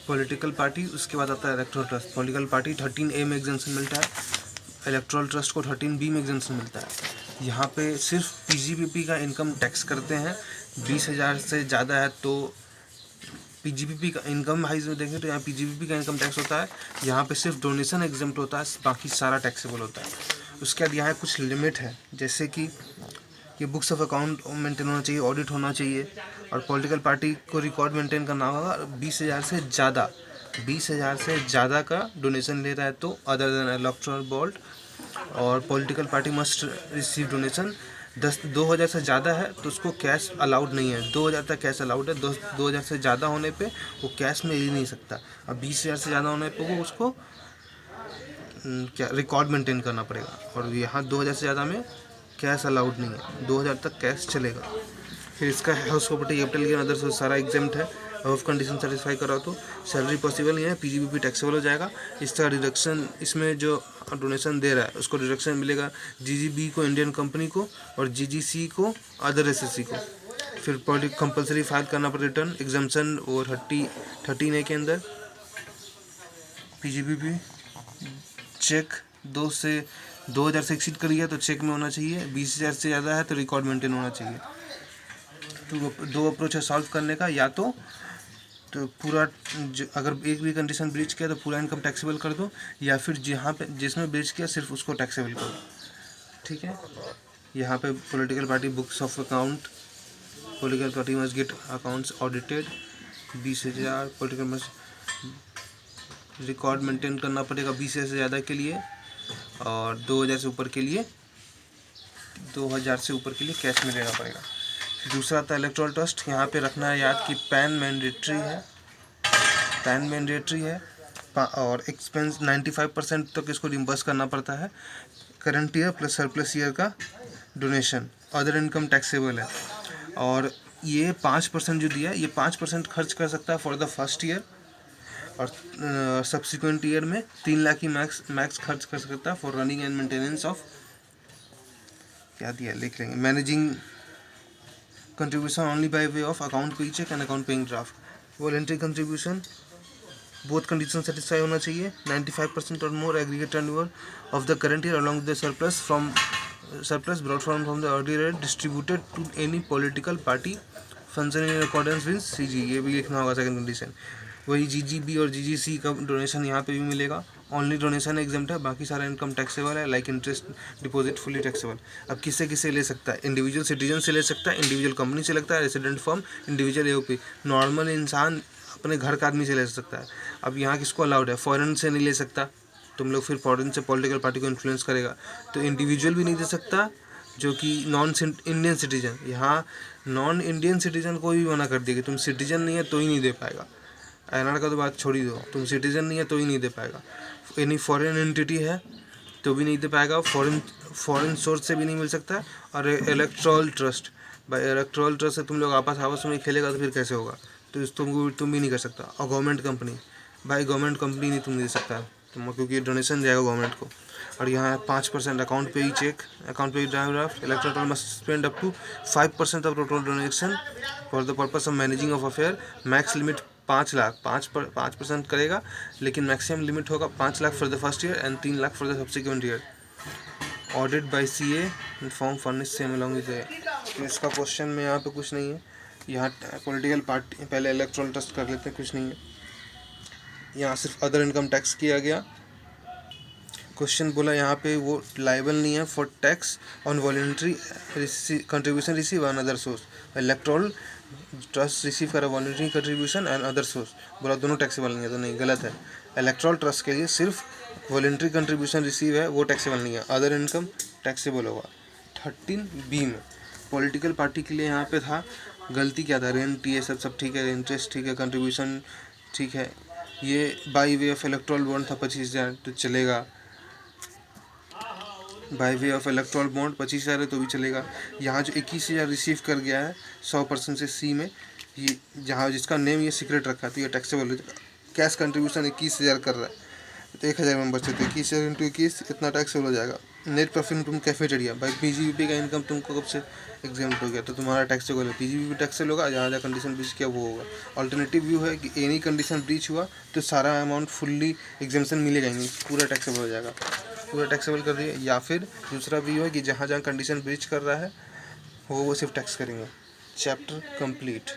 Political party, उसके बाद आता है electoral trust. Political party 13A में एग्जेम्पशन मिलता है, इलेक्टोरल ट्रस्ट को 13B में एग्जेम्पशन मिलता है। यहाँ पे सिर्फ पीजीपीपी का इनकम टैक्स करते हैं, 20,000 से ज़्यादा है तो पीजीपीपी का इनकम हाइज में देखें तो यहाँ पीजीपीपी का इनकम टैक्स होता है। यहाँ पे सिर्फ डोनेशन एग्जेम्प्ट होता है, बाकी सारा टैक्सेबल होता है। उसके बाद यहाँ कुछ लिमिट है, जैसे कि ये बुक्स ऑफ अकाउंट मेंटेन होना चाहिए, ऑडिट होना चाहिए, और पॉलिटिकल पार्टी को रिकॉर्ड मेंटेन करना होगा। 20,000 से ज़्यादा, 20,000 से ज़्यादा का डोनेशन ले रहा है तो अदर देन इलेक्टोरल बॉन्ड, और political party must receive donation. 2,000 से ज़्यादा है तो उसको कैश अलाउड नहीं है, 2,000 तक कैश अलाउड है, 2,000 से ज़्यादा होने पे वो कैश में ले नहीं सकता। अब 20,000 से ज़्यादा होने पे वो उसको क्या रिकॉर्ड मेंटेन करना पड़ेगा, और यहाँ 2,000 से ज़्यादा में कैश अलाउड नहीं है, 2,000 तक कैश चलेगा। फिर इसका house property capital gain other source सारा एग्जेम्प्ट है। ऑफ कंडीशन सेटिस्फाई करा तो सैलरी पॉसिबल नहीं है, पीजीपीपी टैक्सेबल हो जाएगा। इसका डिडक्शन, इसमें जो डोनेशन दे रहा है उसको डिडक्शन मिलेगा जीजीबी को, इंडियन कंपनी को, और जीजीसी को, अदर एसएससी को। फिर कंपलसरी फाइल करना पड़ेगा रिटर्न एग्जाम्पशन, और 13A के अंदर पीजीपीपी चेक 2,000 से एक्सीड कर गया तो चेक में होना चाहिए, 20,000 से ज़्यादा है तो रिकॉर्ड मेंटेन होना चाहिए। तो दो अप्रोच है सॉल्व करने का, या तो पूरा अगर एक भी कंडीशन ब्रीच किया तो पूरा इनकम टैक्सेबल कर दो, या फिर जहाँ पे जिसमें ब्रीच किया सिर्फ उसको टैक्सेबल कर दो। ठीक है, यहाँ पे political party books of account, political party must get accounts audited, 20,000 political must record maintain करना पड़ेगा 20,000 से ज़्यादा के लिए, और 2,000 से ऊपर के लिए 2,000 से ऊपर के लिए कैश में लेना पड़ेगा। दूसरा आता है इलेक्टोरल ट्रस्ट। यहाँ पे रखना है याद कि पैन मैंडेटरी है, पैन मैंडेटरी है, और एक्सपेंस 95% तक इसको रिम्बर्स करना पड़ता है। Current year plus surplus year का डोनेशन, अदर इनकम टैक्सेबल है, और ये 5% जो दिया है ये 5% खर्च कर सकता है फॉर द फर्स्ट ईयर, और सब्सिक्वेंट ईयर में 3 लाख की मैक्स खर्च कर सकता है for running and maintenance of, क्या दिया लिख लेंगे, managing contribution only by way of account paycheck and account paying draft. Voluntary contribution, both conditions satisfy होना चाहिए, 95% or more aggregate turnover of the current year along with the surplus brought from the earlier year distributed to any political party function in accordance with CG, ये भी लिखना होगा second condition. वही GGB और GGC का donation यहाँ पे भी मिलेगा, ओनली डोनेशन एग्जाम्प्ट है, बाकी सारा इनकम टैक्सेबल है, like interest deposit fully taxable. अब किससे किससे ले सकता है, इंडिविजुअल सिटीजन से ले सकता है, इंडिविजुअल कंपनी से लगता है, resident firm, individual AOP, normal इंसान अपने घर का आदमी से ले सकता है। अब यहाँ किसको अलाउड है, फॉरेन से नहीं ले सकता, तुम लोग फिर फॉरेन से पॉलिटिकल पार्टी को इन्फ्लुएंस करेगा, तो इंडिविजुअल भी नहीं दे सकता जो कि नॉन इंडियन सिटीजन। यहाँ नॉन इंडियन सिटीजन को भी मना कर दिया कि तुम सिटीजन नहीं है तो ही नहीं दे पाएगा। एनआर का तो बात छोड़ ही दो, तुम सिटीजन नहीं है तो ही नहीं दे पाएगा। एनी फॉरेन एंटिटी है तो भी नहीं दे पाएगा, फॉरेन सोर्स से भी नहीं मिल सकता। और इलेक्टोरल ट्रस्ट, भाई इलेक्टोरल ट्रस्ट से तुम लोग आपस में खेलेगा तो फिर कैसे होगा, तो तुम भी नहीं कर सकता। और गवर्नमेंट कंपनी, भाई गवर्नमेंट कंपनी नहीं तुम दे सकता तुम, क्योंकि डोनेशन जाएगा गवर्नमेंट को। और यहाँ 5% अकाउंट पे ही चेक, अकाउंट पे ही draft, electoral must spend up to 5% of total donation for the purpose of managing of affair, max limit 5 lakh, 5% करेगा, लेकिन मैक्सिमम लिमिट होगा 5 lakh for the first year and 3 lakh for the subsequent year. Audit by CA form furnish same along with. तो इसका question में यहाँ पे कुछ नहीं है, यहाँ पॉलिटिकल पार्टी पहले इलेक्टोरल ट्रस्ट कर लेते हैं, कुछ नहीं है। यहाँ सिर्फ अदर इनकम टैक्स किया गया। क्वेश्चन बोला यहाँ पे वो लाइबल नहीं है for tax on voluntary contribution receive on other source. Electoral trust receive करा voluntary contribution and other source, बोला दोनों टैक्सेबल नहीं है, तो नहीं, गलत है। इलेक्टोरल ट्रस्ट के लिए सिर्फ वॉलंटरी कंट्रीब्यूशन रिसीव है, वो टैक्सेबल नहीं है, अदर इनकम टैक्सेबल होगा। 13B में पॉलिटिकल पार्टी के लिए यहाँ पे था, गलती क्या था, रेंट ये सब ठीक है, इंटरेस्ट ठीक है, कंट्रीब्यूशन ठीक है, ये by way of electoral bond था 25,000 तो चलेगा, by way of electoral bond 25,000 है तो भी चलेगा। यहाँ जो 21,000 रिसीव कर गया है 100% से सी में, ये जहाँ जिसका नेम ये सीक्रेट रखा तो ये टैक्सेबल हो जाएगा। कैश कंट्रीब्यूशन 21,000 कर रहा है तो 1,000 मेंबर से, तो 21,000 × 21 इतना टैक्सेबल हो जाएगा। नेट प्रॉफिट तुम कैफेटेरिया भाई, पीजीबीपी का इनकम तुमको कब से एग्जाम्प्ट हो गया, तो तुम्हारा टैक्सेबल है, पीजीबीपी टैक्सेबल होगा, जहाँ जहाँ कंडीशन ब्रीच किया वो होगा। ऑल्टरनेटिव व्यू है कि एनी कंडीशन ब्रीच हुआ तो सारा अमाउंट फुल्ली एग्जाम्पशन मिलेगा ही नहीं, पूरा टैक्सेबल हो जाएगा, पूरा टैक्सेबल कर दिए। या फिर दूसरा व्यू है कि जहाँ जहाँ कंडीशन ब्रीच कर रहा है वो सिर्फ टैक्स करेंगे। Chapter complete.